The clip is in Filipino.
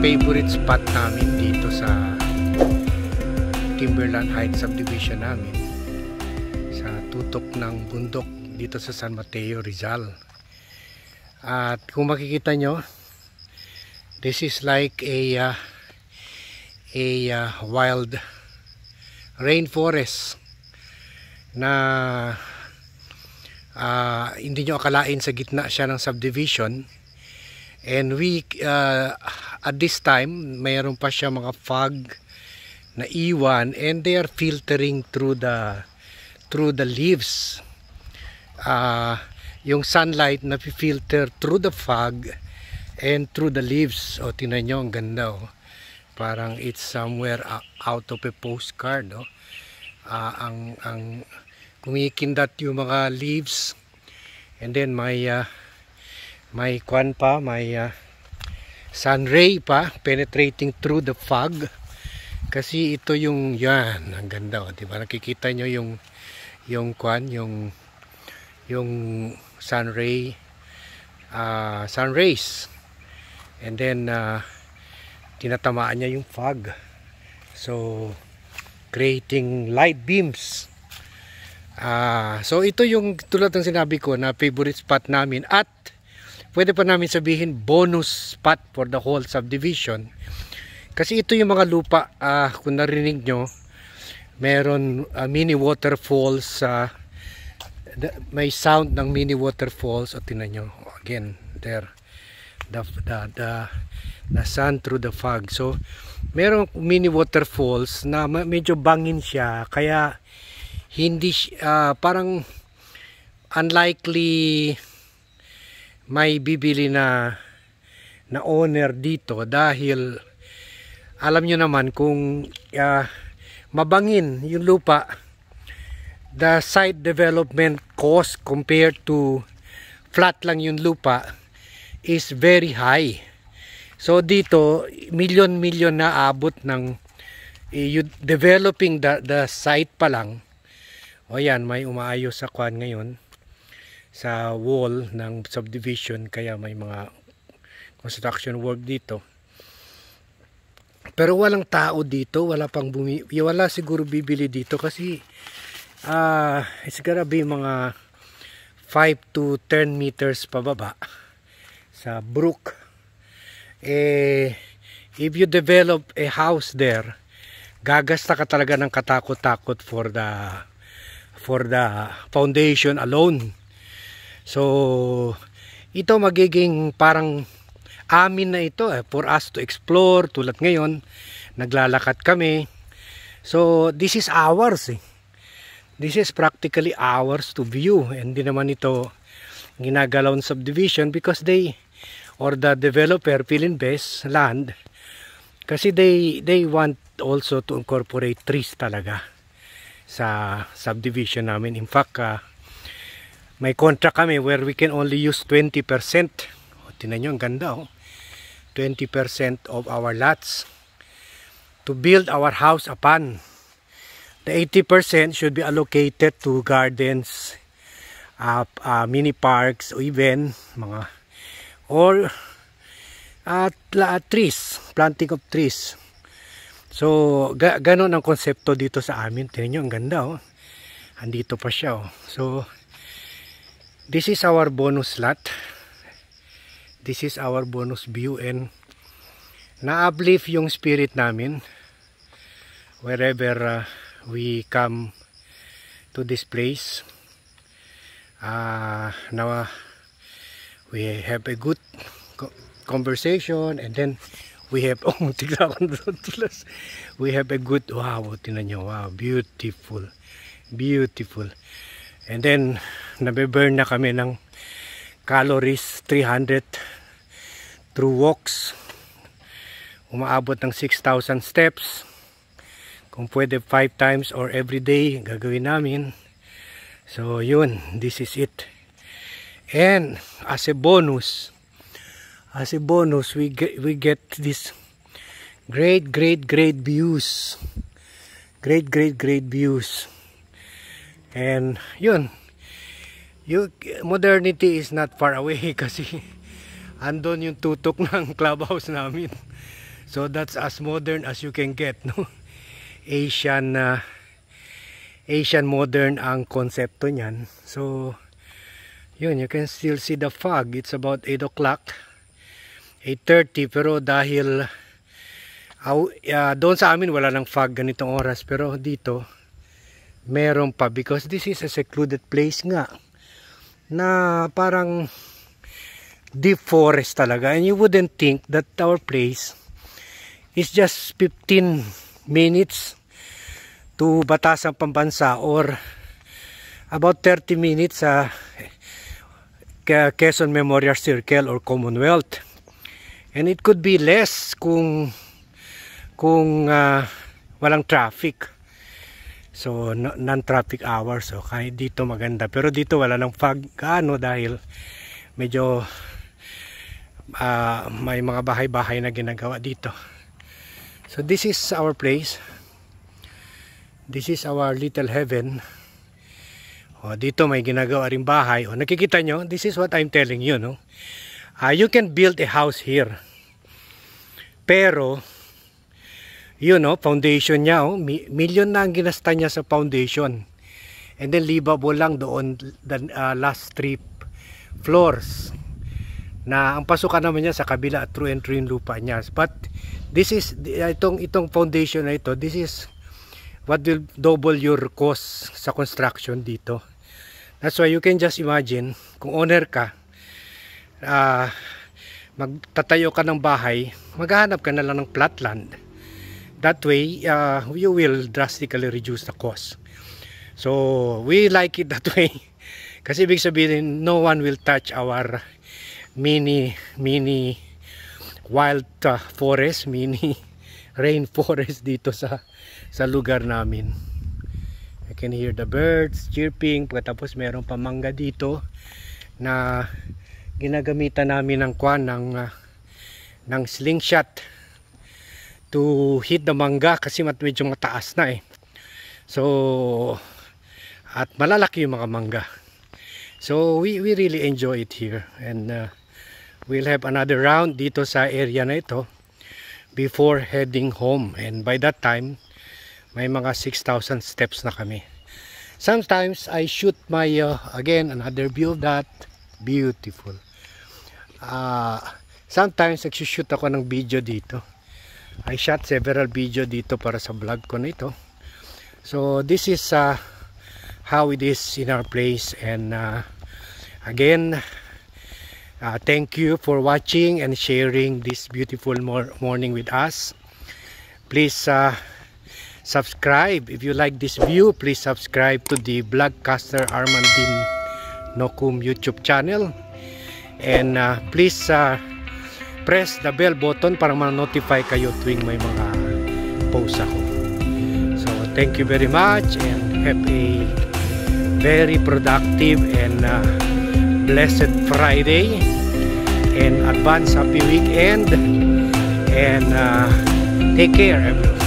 favorite spot namin dito sa Timberland Heights subdivision namin, sa tutok ng bundok dito sa San Mateo, Rizal. At kung makikita nyo, this is like a wild rainforest na hindi nyo akalain sa gitna siya ng subdivision. And we at this time mayroon pa siya mga fog na iwan, and they are filtering through the leaves. Yung sunlight na filter through the fog and through the leaves. O tingnan nyo, ang ganda, oh. Parang it's somewhere out of a postcard, oh. Ang kumikindat yung mga leaves, and then may kwan pa, may sun ray pa penetrating through the fog, kasi ito yung yan, ang ganda, oh, diba? Nakikita nyo yung kwan, yung sun rays, and then tinatamaan niya yung fog, so creating light beams. So ito yung tulad ng sinabi ko na favorite spot namin, at pwede pa namin sabihin bonus spot for the whole subdivision, kasi ito yung mga lupa, kung narinig nyo, meron mini waterfalls, may sound ng mini waterfalls. O tinan nyo, again there, the sun through the fog. So merong mini waterfalls na medyo bangin siya, kaya hindi parang unlikely may bibili na owner dito, dahil alam nyo naman kung mabangin yung lupa, the site development cost compared to flat lang yung lupa is very high. So dito milyon na abot ng developing the site pa lang. O yan, may umaayos sa kwan ngayon sa wall ng subdivision, kaya may mga construction work dito. Pero walang tao dito, wala siguro bibili dito, kasi it's gonna be mga 5 to 10 meters pababa sa brook. If you develop a house there, gagasta ka talaga ng katakot-takot for the foundation alone. So ito magiging parang amin na ito, for us to explore. Tulad ngayon, naglalakad kami. So this is ours, This is practically ours to view. Hindi naman ito ginagalaw ng subdivision, because the developer Philinvest land, kasi they want also to incorporate trees talaga sa subdivision namin. In fact, may contract kami where we can only use 20%. Tingnan nyo, ang ganda, 20% of our lots to build our house upon. The 80% should be allocated to gardens, mini parks, or even trees, planting of trees. So ganon ang konsepto dito sa amin. Tingnan nyo, ang ganda, andito pa siya, So this is our bonus lot. This is our bonus view, and na-uplift yung spirit namin wherever we come to this place. Now we have a good conversation, and then we have we have a good, wow, tingnan nyo, wow, beautiful, and then nabe-burn na kami ng calories 300 through walks. Umaabot ng 6,000 steps. Kung pwede 5 times or every day gagawin namin. So yun, this is it. And as a bonus we get this great views. Great views. And yun, modernity is not far away, kasi andon yung tutok ng clubhouse namin. So that's as modern as you can get, no? Asian modern ang konsepto niyan. So yun, you can still see the fog. It's about 8 o'clock, 8:30, pero dahil doon sa amin wala nang fog ganitong oras, pero dito meron pa, because this is a secluded place nga na parang deep forest talaga, and you wouldn't think that our place is just 15 minutes to Batasan Pambansa, or about 30 minutes sa Quezon Memorial Circle or Commonwealth, and it could be less kung walang traffic. So non-traffic hours, so kahit dito maganda, pero dito wala nang fog dahil medyo may mga bahay-bahay na ginagawa dito. So this is our place, this is our little heaven. Dito may ginagawa rin bahay. Nakikita nyo, this is what I'm telling you, no? You can build a house here, pero foundation niya, million na ang ginasta niya sa foundation. And then livable lang doon the last 3 floors. Na ang pasukan naman niya sa kabila, through and through yung lupa niya. But this is itong foundation na ito, this is what will double your cost sa construction dito. That's why you can just imagine, kung owner ka, magtatayo ka ng bahay, maghahanap ka na lang ng plot land. That way, you will drastically reduce the cost. So, we like it that way. Kasi ibig sabihin, no one will touch our mini wild forest, mini rainforest dito sa lugar namin. I can hear the birds chirping. Pagkatapos meron pa mangga dito na ginagamitan namin ng ng slingshot to hit the mangga, kasi medyo mataas na eh. So at malalaki yung mga mangga. So we really enjoy it here, and we'll have another round dito sa area na ito before heading home, and by that time may mga 6,000 steps na kami. Sometimes I shoot my again another view of that beautiful. Sometimes nagsushoot ako ng video dito. I shot several video dito para sa vlog ko nito. So this is how it is in our place, and again thank you for watching and sharing this beautiful morning with us. Please subscribe if you like this view. Please subscribe to the Vlogcaster Armandin Nocum YouTube channel, and please press the bell button para ma-notify kayo tuwing may mga post ako. So thank you very much, and have a very productive and blessed Friday, and advance happy weekend, and take care everyone.